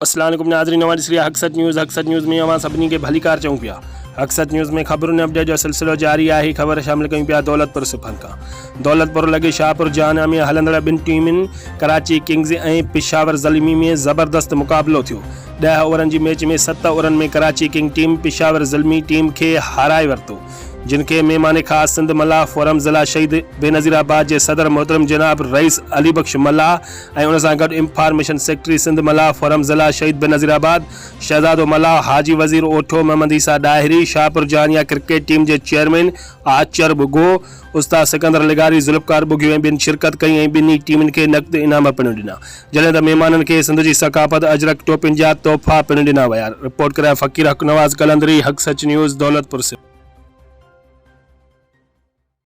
अस्सलाम वालेकुम नाज़रीन, नवां ॾिस हक़ सच न्यूज़ में अवां सभिनी खे भलीकार चऊं पिया। हक़ सच न्यूज़ में ख़बरुनि अपडेट जो सिलसिलो जारी आहे। ख़बर शामिल कयूं पिया दौलतपुर सिफर खां। दौलतपुर लॻे शाहपुर जहानिया में ھلندڙ ॿिनि टीमुनि कराची किंग्स ऐं पशावर ज़लमी में ज़बरदस्त मुक़ाबलो थियो। 10 ओवरनि जी मैच में 7 ओवरनि में Karachi king team Peshawar Zalmi team खे हाराए वरितो, जिनके मेहमान ख़ास सिंध मल्लाह फोरम ज़िला शहीद बेनज़ीराबाद के सदर मोहतरम जनाब रईस अली बख्श मल्लाह और उन सां गॾु इंफॉर्मेशन सेक्रेटरी सिंध मल्लाह फोरम ज़िला शहीद बेनज़ीराबाद शहजादो मल्लाह हाजी वज़ीर ओठो मोहम्मद ईसा डाहिरी शाहपुर जहानिया क्रिकेट टीम के चेयरमैन आचर बुगो उस्ताद सिकंदर लिगारी ज़ुल्फ़कार बुगियो ऐं ॿिनि शिरकत कई ऐं ॿिन्ही टीमुनि खे नक़द इनाम पिणु ॾिना, जॾहिं त महिमाननि खे सिंध जी सकाफ़त अजरक टोपिन जा तोहफ़ा पिणु ॾिना विया। रिपोर्ट कराए फ़क़ीर हक़ नवाज़ कलंदरी, हक़ सच न्यूज़, दौलतपुर से।